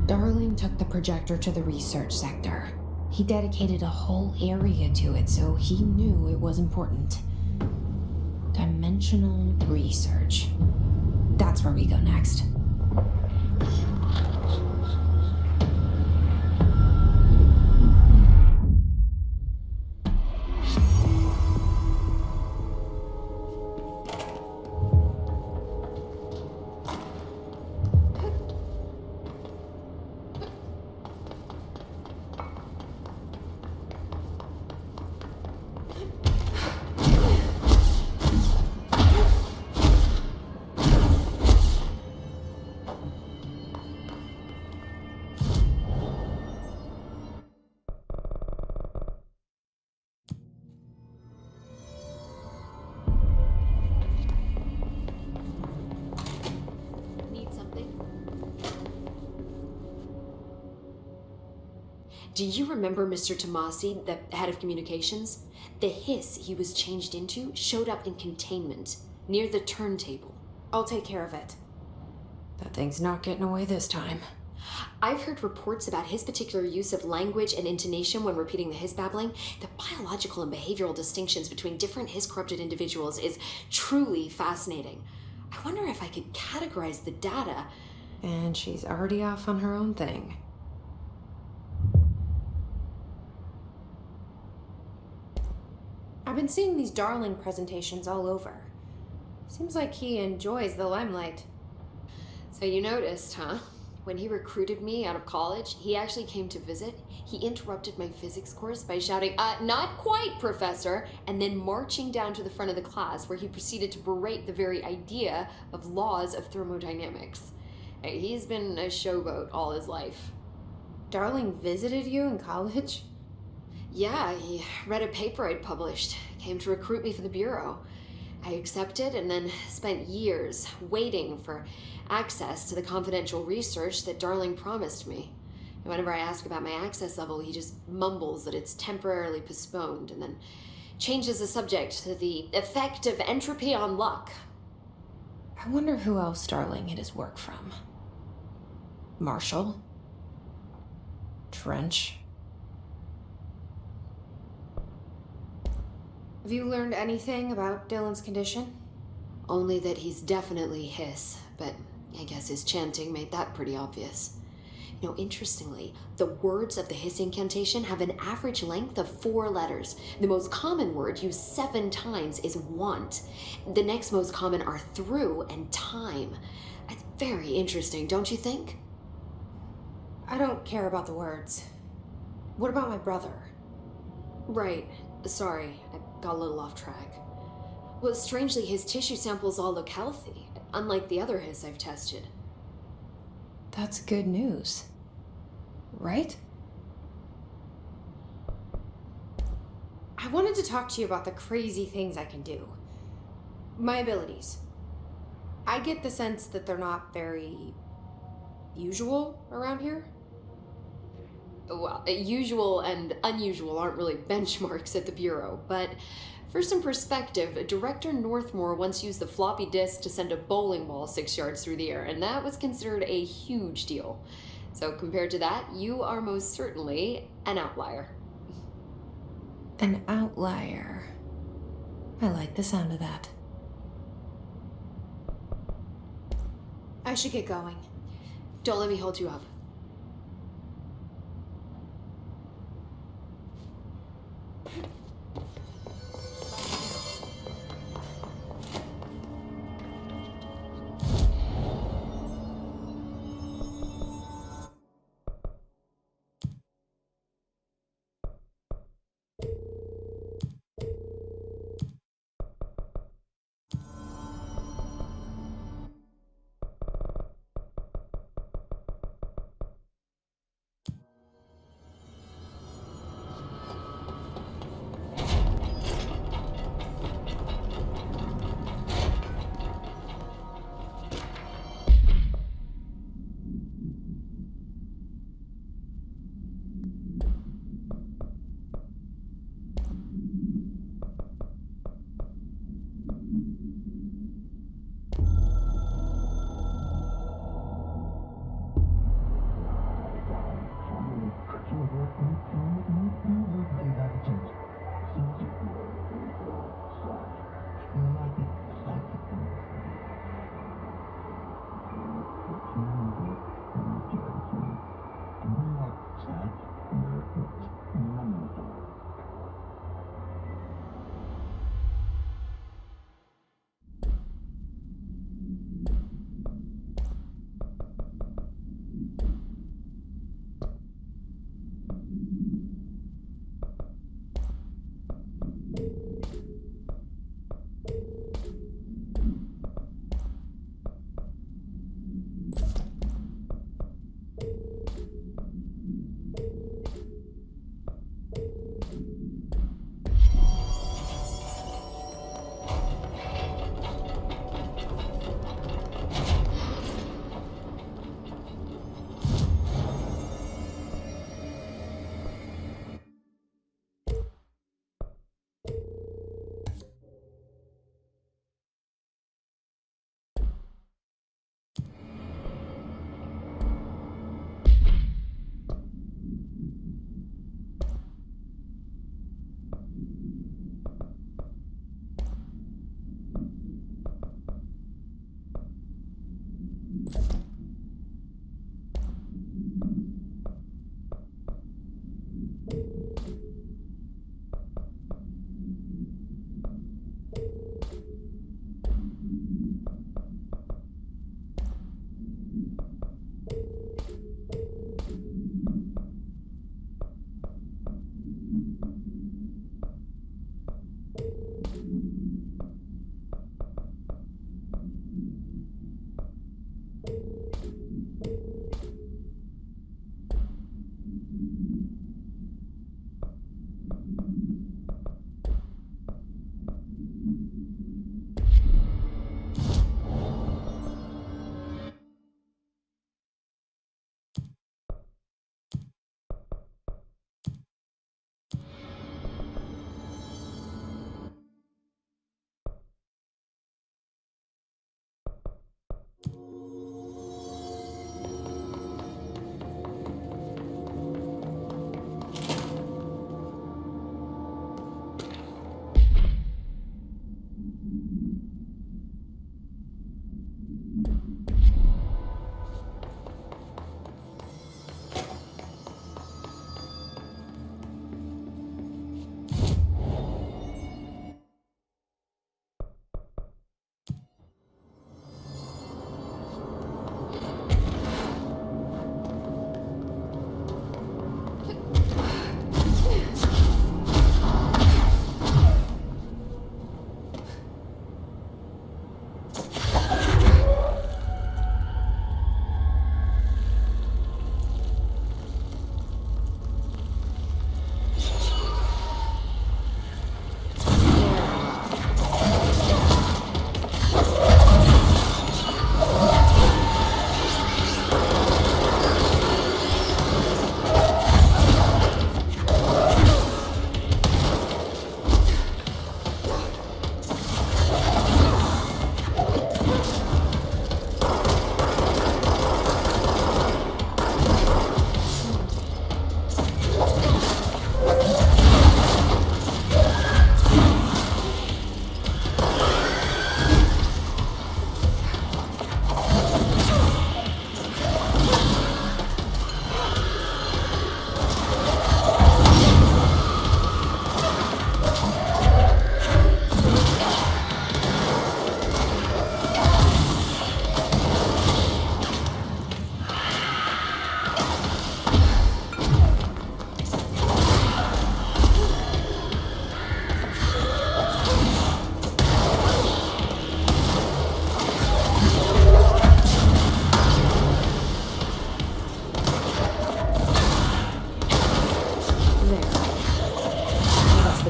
Darling took the projector to the research sector. He dedicated a whole area to it, so he knew it was important. Dimensional research. That's where we go next. Do you remember Mr. Tomasi, the head of communications? The hiss he was changed into showed up in containment, near the turntable. I'll take care of it. That thing's not getting away this time. I've heard reports about his particular use of language and intonation when repeating the hiss babbling. The biological and behavioral distinctions between different hiss-corrupted individuals is truly fascinating. I wonder if I could categorize the data. And she's already off on her own thing. I've been seeing these Darling presentations all over. Seems like he enjoys the limelight. So you noticed, huh? When he recruited me out of college, he actually came to visit. He interrupted my physics course by shouting, "Not quite, Professor," and then marching down to the front of the class where he proceeded to berate the very idea of laws of thermodynamics. He's been a showboat all his life. Darling visited you in college? Yeah, he read a paper I'd published, came to recruit me for the bureau. I accepted and then spent years waiting for access to the confidential research that Darling promised me. And whenever I ask about my access level, he just mumbles that it's temporarily postponed and then changes the subject to the effect of entropy on luck. I wonder who else Darling hid his work from. Marshall? Trench? Have you learned anything about Dylan's condition? Only that he's definitely hiss, but I guess his chanting made that pretty obvious. You know, interestingly, the words of the hiss incantation have an average length of 4 letters. The most common word used 7 times is want. The next most common are through and time. It's very interesting, don't you think? I don't care about the words. What about my brother? Right. Sorry, I got a little off track. Well, strangely, his tissue samples all look healthy, unlike the other hiss I've tested. That's good news. Right? I wanted to talk to you about the crazy things I can do. My abilities. I get the sense that they're not very usual around here. Well, usual and unusual aren't really benchmarks at the Bureau, but for some perspective, Director Northmore once used the floppy disk to send a bowling ball 6 yards through the air, and that was considered a huge deal. So compared to that, you are most certainly an outlier. An outlier. I like the sound of that. I should get going. Don't let me hold you up.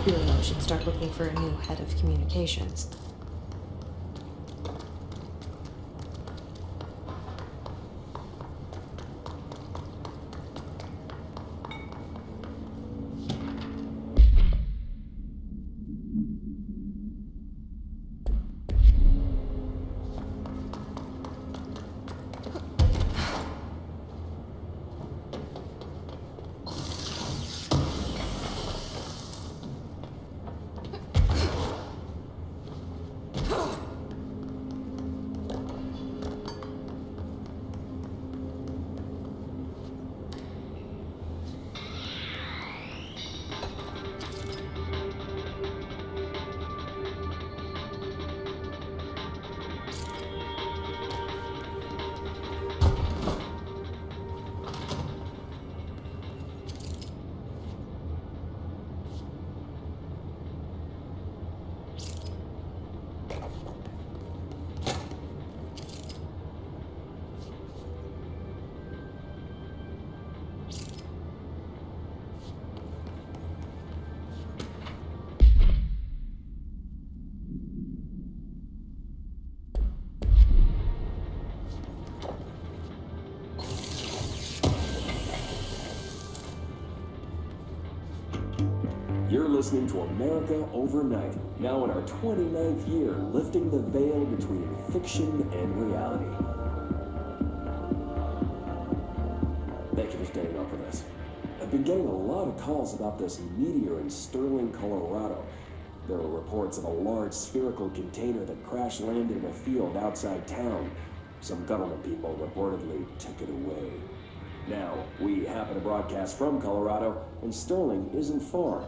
Bureau should start looking for a new head of communications. You're listening to America Overnight, now in our 29th year, lifting the veil between fiction and reality. Thank you for staying up with us. I've been getting a lot of calls about this meteor in Sterling, Colorado. There were reports of a large spherical container that crash landed in a field outside town. Some government people reportedly took it away. Now, we happen to broadcast from Colorado, and Sterling isn't far.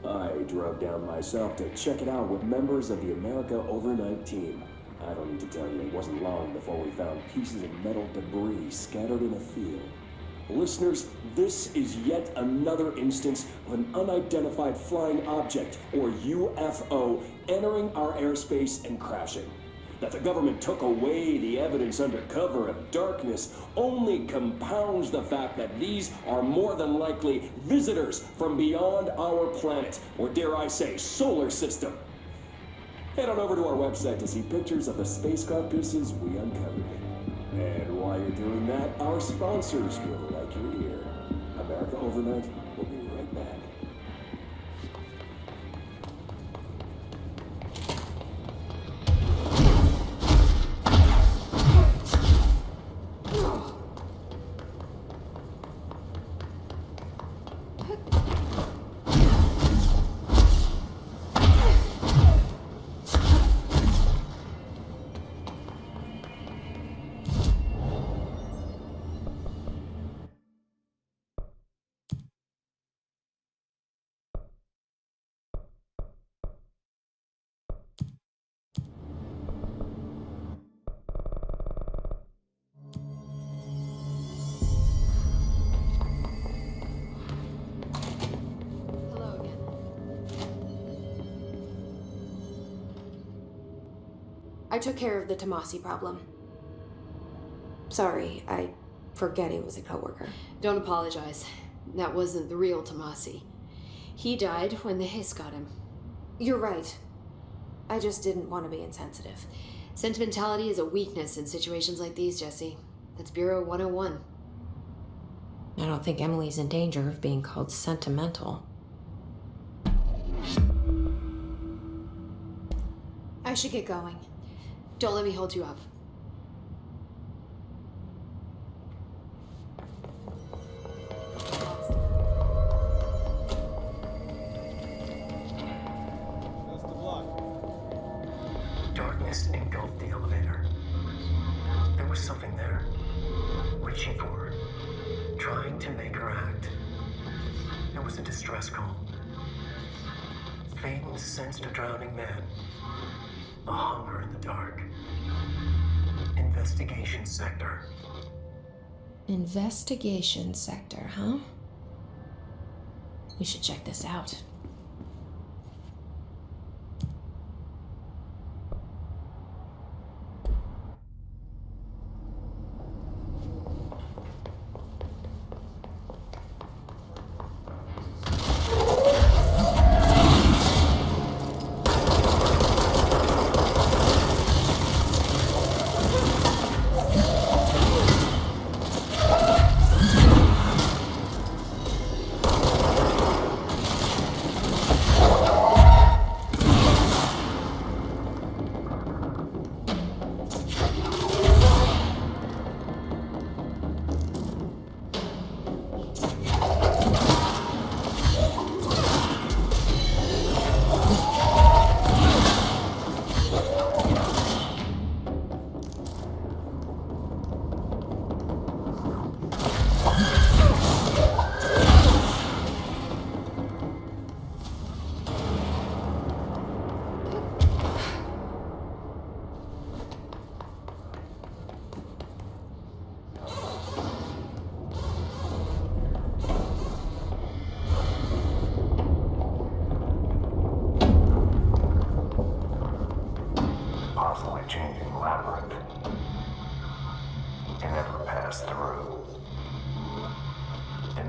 I drove down myself to check it out with members of the America Overnight team. I don't need to tell you, it wasn't long before we found pieces of metal debris scattered in a field. Listeners, this is yet another instance of an unidentified flying object, or UFO, entering our airspace and crashing. That the government took away the evidence under cover of darkness only compounds the fact that these are more than likely visitors from beyond our planet, or dare I say, solar system. Head on over to our website to see pictures of the spacecraft pieces we uncovered. And while you're doing that, our sponsors will like your ear. America Overnight will be right back. I took care of the Tomasi problem. Sorry, I forget he was a coworker. Don't apologize. That wasn't the real Tomasi. He died when the hiss got him. You're right. I just didn't want to be insensitive. Sentimentality is a weakness in situations like these, Jesse. That's Bureau 101. I don't think Emily's in danger of being called sentimental. I should get going. Don't let me hold you up. That's the block. Darkness engulfed the elevator. There was something there, reaching for her, trying to make her act. It was a distress call. Faden sensed a drowning man, a hunger in the dark. Investigation sector. Investigation sector, huh? We should check this out.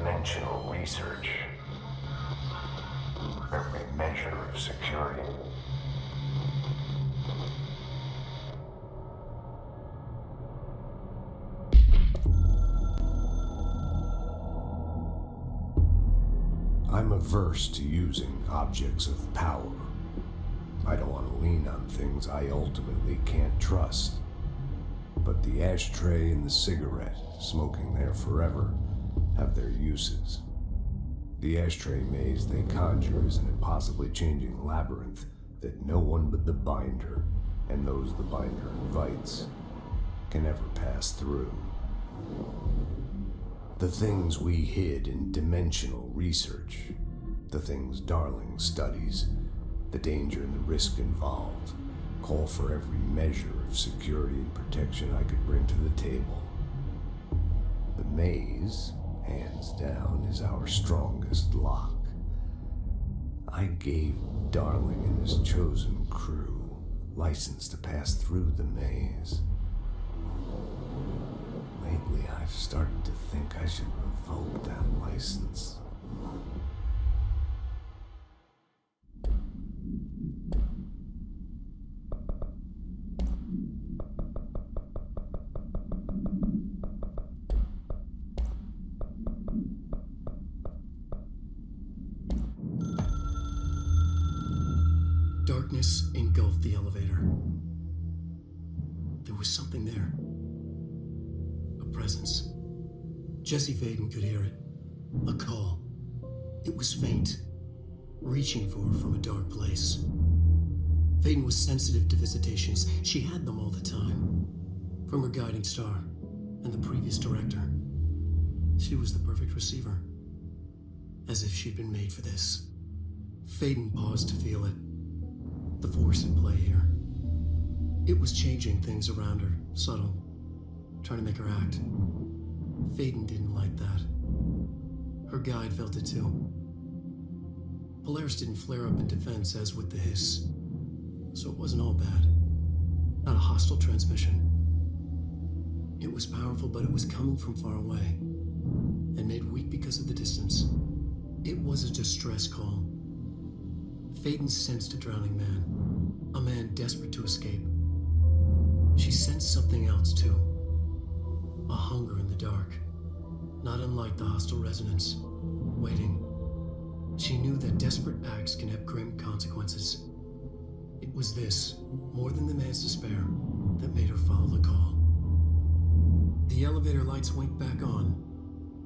dimensional research. Every measure of security. I'm averse to using objects of power. I don't want to lean on things I ultimately can't trust. But the ashtray and the cigarette, smoking there forever, have their uses. The ashtray maze they conjure is an impossibly changing labyrinth that no one but the binder, and those the binder invites, can ever pass through. The things we hid in dimensional research, the things Darling studies, the danger and the risk involved, call for every measure of security and protection I could bring to the table. The maze, hands down, is our strongest lock. I gave Darling and his chosen crew license to pass through the maze. Lately, I've started to think I should revoke that license. Darkness engulfed the elevator. There was something there. A presence. Jesse Faden could hear it. A call. It was faint, reaching for her from a dark place. Faden was sensitive to visitations. She had them all the time. From her guiding star and the previous director. She was the perfect receiver. As if she'd been made for this. Faden paused to feel it. The force at play here. It was changing things around her, subtle, trying to make her act. Faden didn't like that. Her guide felt it too. Polaris didn't flare up in defense as with the hiss, so it wasn't all bad. Not a hostile transmission. It was powerful, but it was coming from far away, and made weak because of the distance. It was a distress call. Faden sensed a drowning man, a man desperate to escape. She sensed something else too, a hunger in the dark, not unlike the hostile resonance, waiting. She knew that desperate acts can have grim consequences. It was this, more than the man's despair, that made her follow the call. The elevator lights winked back on.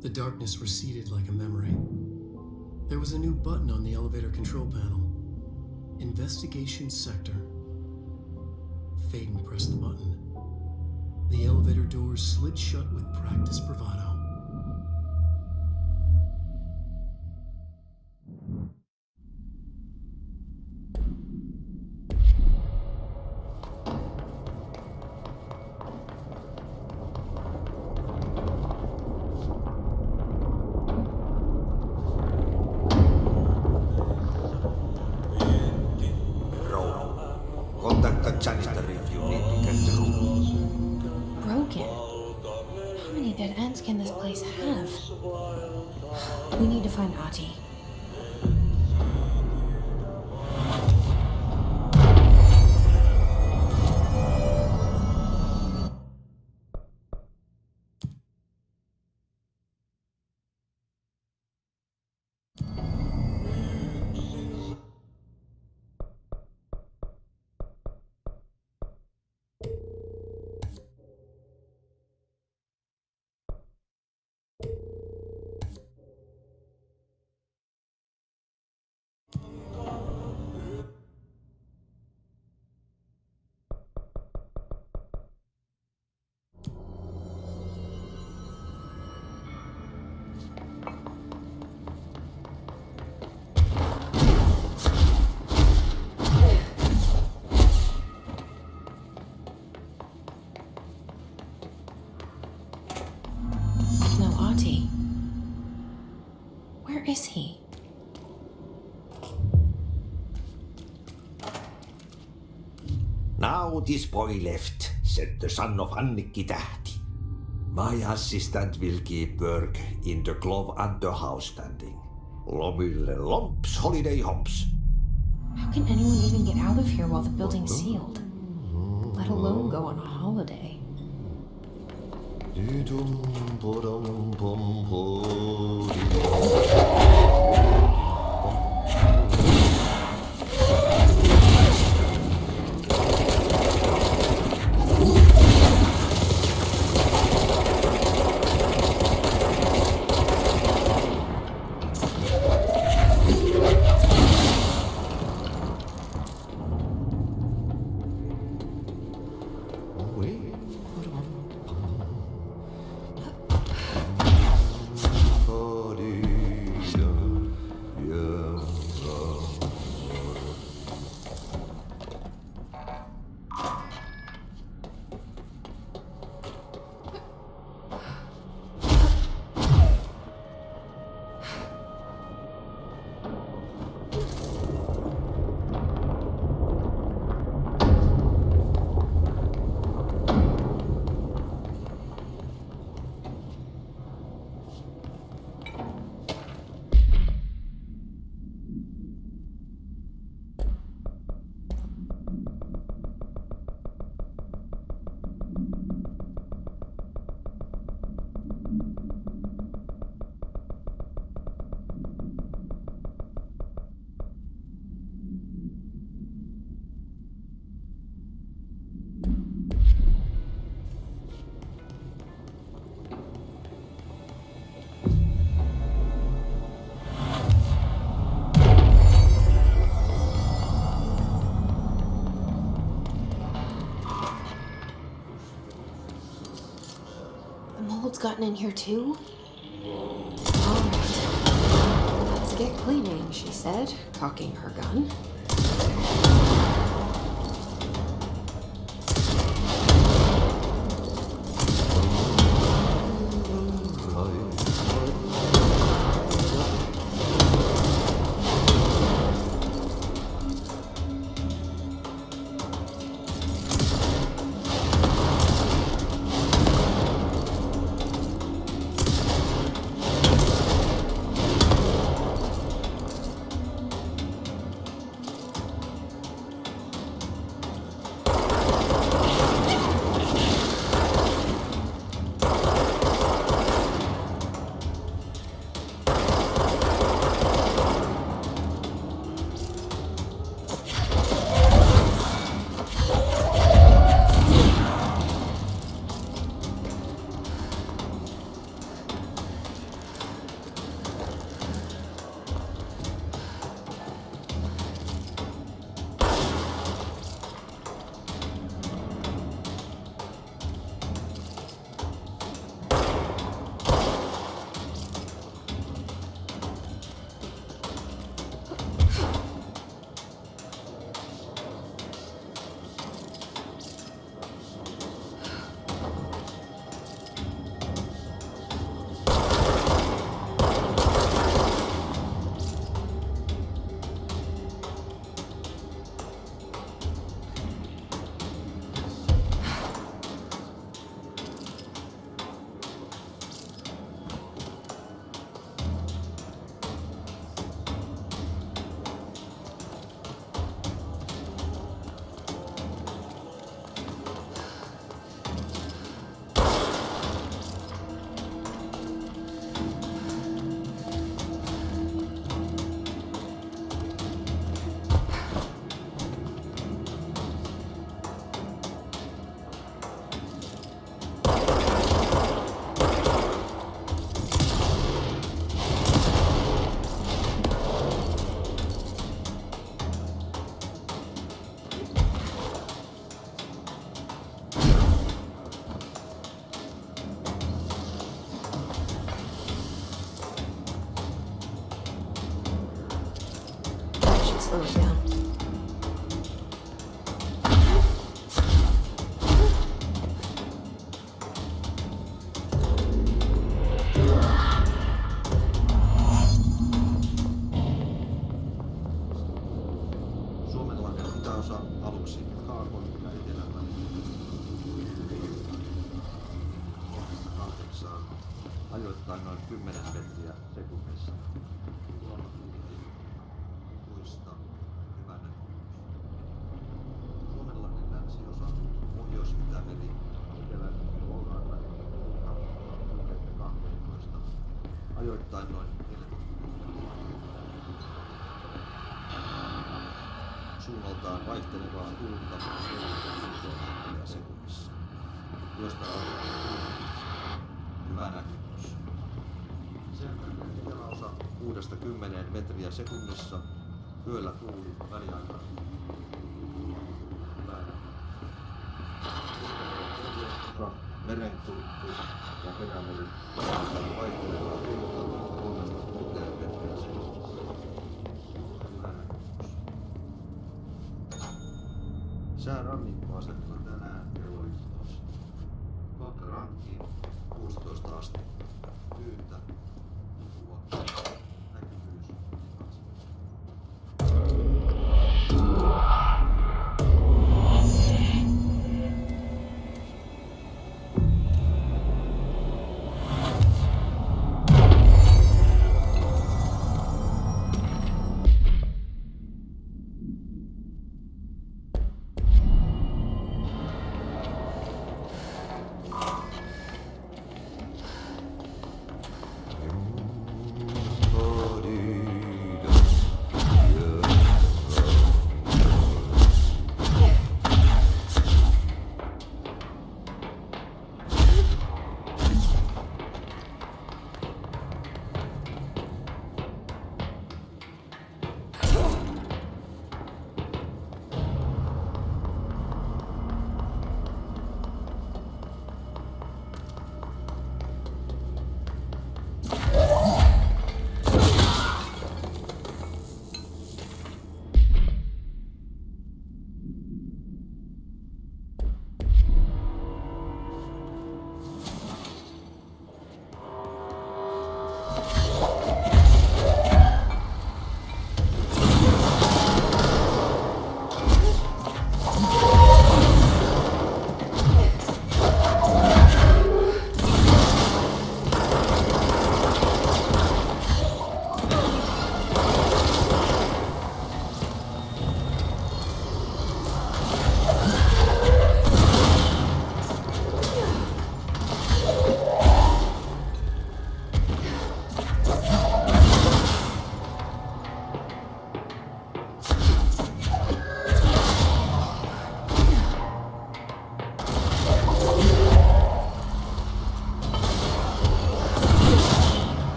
The darkness receded like a memory. There was a new button on the elevator control panel. Investigation Sector. Faden pressed the button. The elevator doors slid shut with practiced bravado. Broken? How many dead ends can this place have? We need to find Ati. Where is he? Now this boy left, said the son of Anniki Tähti. My assistant will keep work in the glove and the house standing. Lomille lomps, holiday humps. How can anyone even get out of here while the building's sealed? Let alone go on a holiday. Mold's gotten in here too? Alright. Let's get cleaning, she said, cocking her gun. Slow it down. Suomenlahden itäosa aluksi Kaakkois- ja Etelä-Välimerellä. 10 metriä sekunnissa. Lukuista hyvä näkymys. Suomenlahden länsiosa, Pohjois-Itämeri, etelän Lounais-Atlantin suunta, 12. Ajoittain noin 40 suunnaltaan vaihtelevaa tuulta 40 metriä sekunnissa, josta on hyvä näkymys. Selkäinen eteläosa 6-10 metriä sekunnissa, yöllä tuuli väliaikaisesti. Hyvä näkymys. Merenkurkku ja perämeri vaihtelevaa tuulta 3-6 metriä sekunnissa. Hyvä näkymys. Säärannikkoasemilla tänään kello 11. Pakka rankkiin 16 astetta. Tyyntä, lukua, näkyvyys 2.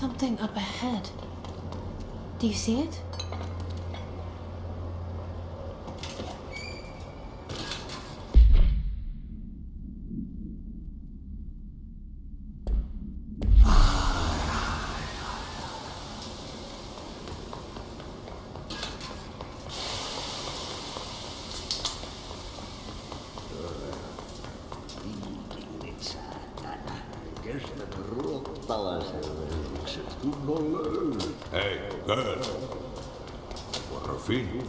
something up ahead. Do you see it? Hey, girl. For a Finn,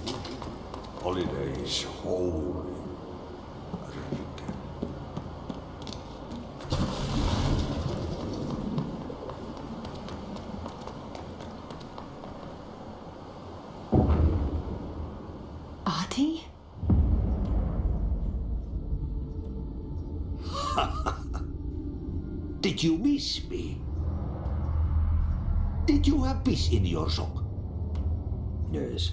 holidays home. Auntie? Did you miss me? Did you have piss in your sock? Yes.